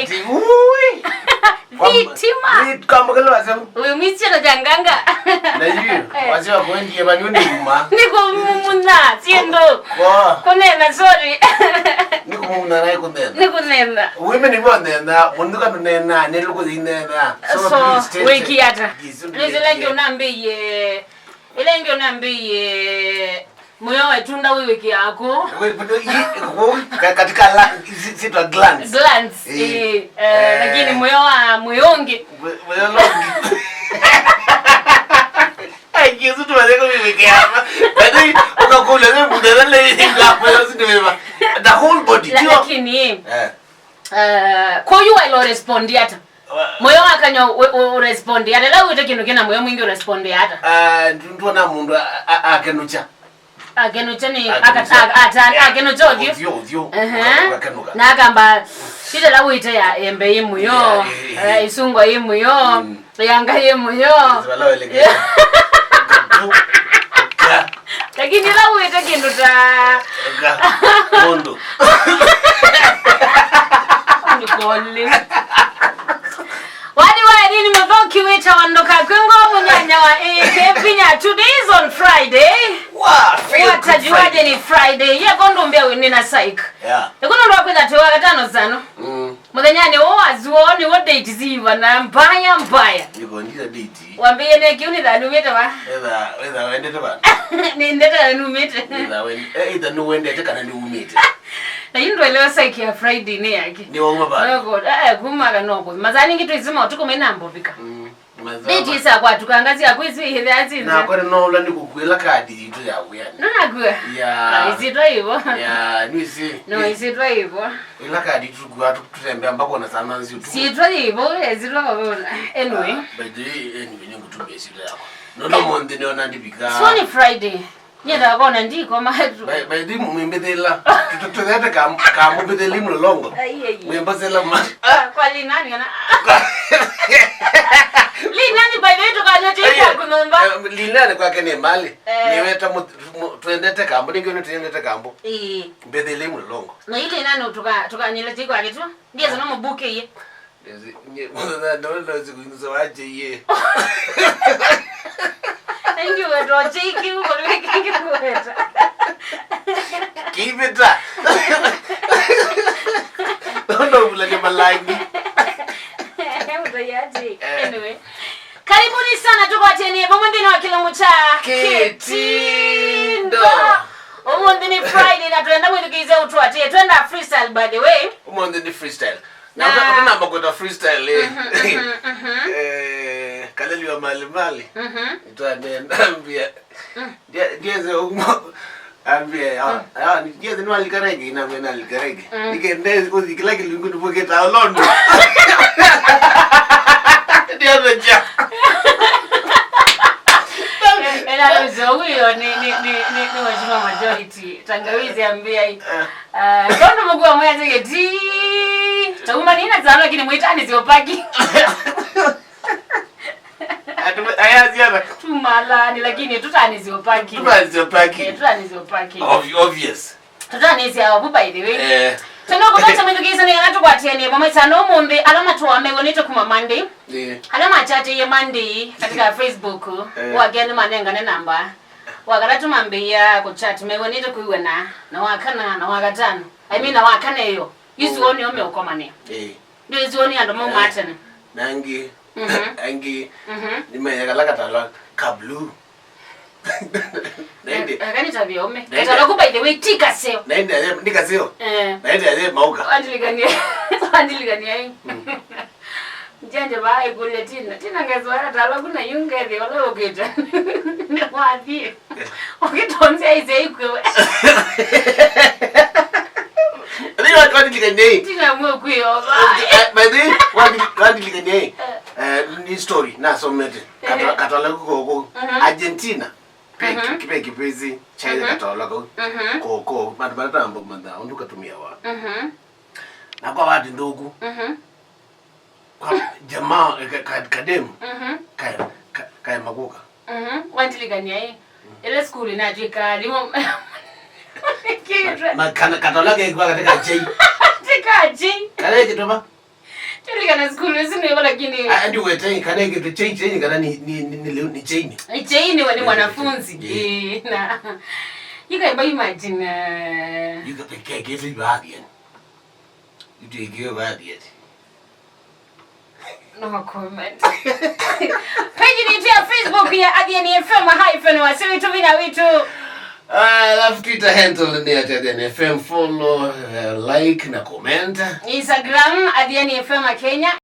psych. Ui. Vitima. Kama kalo wasabu. Uyu misichana janganga. Na hiyo, wasiwa kwendi manyoni muma. Niko mumuna, siendo. Kunena, sorry. Niko mumuna na kunena. Nikunena. Women ni wanena, munduka tunena, neluko zinena. So, wiki yata. Nizilenge unambiye. Ilenge unambiye. Moyo wetunda wiki yako. Katika sitwa glance. Glance. Lakini moyo wa moyongi. Moyongi. Ai, kisu tu wazeko wiki hapa. Bado ukakula wewe mudele ngapo yosindiwema. The whole body. Lakini kwa you ilo respondi hata. Moyo wakanyo urespondi hata. La uite kinu kina moyo mwingi urespondi hata. Ndona mundu akenucha. Akenucha ni akenucha ovyo. Na akamba shida la uite ya embe yimu yo. Isungwa yimu yo. Yanga yimu yo. Lakini la uite kinu ta Mondo. Nikoli. Wadi nini mvoki wita wandoka kwengo munyanya wa Kenya. Today is on Friday. Watajuaje ni Friday? Ye kondo mbia winina psych. Yeah. Ekono ndo kwenda tewa katano sano. Muthenyane azuoni what date ziva na mbaya. Niko ndira date. Wambie ne kiuni da numete wa. Eza wende teba. Ni ndeta numete. Eza nuwende kana ni umete. Na yindo elewa psyche ya Friday ne yake. Ni wonga ba. Oh god, kuma kanoko. Mazani ngitu izima utuko menambo vika. Mazani. Ndisa kwa tukangazia kwisi hivi azinze. Na kwa no la ndikukwela kadi into ya uyani. Nagwe. Ya. Isitwa hivyo. Ya, nisi. No, isitwa hivyo. Ila kadi tukwa tutembea ambako na sana nzi utu. Sitwa hivyo, isitwa hivyo. Anyway. By the way, anyway ngutumbe sitwa yako. No monde ne ona ndibika. So ni Friday. Nyenda kona ndiko mahatu. By the mumbedela. Tututete ka mumbedeli mlolongo. Mumbezela ma. Kwa linani ana. Linani by the way tukanyote kunomba. Linani kwake ni mali. Niweta tuendete kambo ningione tuendete kambo. Mbedeli mlolongo. Na ile nani tukanyelete kwa kitu? Ndiye zana mbuke ye. Mwana ndo zikuinza waje ye. Thank you for chiki uko wiki kweta. Kibeta. Ndo bulake malangi. Anyway. Karibuni sana tukwateni pamoja na kilungu cha Kitindo. Omonde ni Friday na tuenda mwikize utwatie. Twenda freestyle by the way. Omonde ni freestyle. Na utana mbakota freestyle kaleli wa mali. Nitandambia. Dieze ambia dieze no alikarege ina mena alikarege. Nikende kozi kila kilungu tupoketa olondo. Dieze ja. Ela huyo ni wajuma majority. Tangawizi ambia hii. Kondo mguu mmoja zeke Tauma nina zana lakini muitani ziopaki. Aya ziana. Tumalani lakini tutani ziopaki. Tutani ziopaki. Obvious. Tutani ziopaki by the way. Tunoko bata mwendukiza ni anatu kwatieni mama sana omonde alama tuame wonito kuma Monday. Alama chat ye Monday katika Facebook. Wageni manenga ne namba. Wakaratu mambia ku chat me wonito kuiwena na wakana na wakatano. I mean na wakana hiyo. Yusu oni ome ukomane. Ndio yusu oni ando mo Martin. Nangi. Angi. Nimeyakalaka talwa ka blue. Naende. Akani tabia ome. Katalo by the way tika seo. Naende ndika seo. Naende mauka. Andiligania hii. Janje bae kule tina ngezwara talwa kuna yungere wala oketa. Ni wapi. Okitonze ize ikwe. Wadi likanye. Tina mwe kuyo. By the way, wadi likanye. Ni story na somete. Katala ko Argentina. Kipezi China katala ko madbata ambo manda onduka tumia wa. Na kwa wadi ndogo. Kwa jamaa kadem. Kaya magoka. Wadi likanye. Ile school inajika limo. Makana katala ke kwa katika jei. Kaji. Kale kitoma. Tuli kana skulu sini wala kini. Andi wete kana kitu change kana ni chain. Ni chain wani mwanafunzi. Na. You can imagine you can pick cake if you are again. You take care of it. No comment. Page ni ya Facebook ya Adiani FM hyphen wasi vitu vina vitu. Alafu Twitter handle ni Adiani FM, follow, like na comment. Instagram Adiani FM Kenya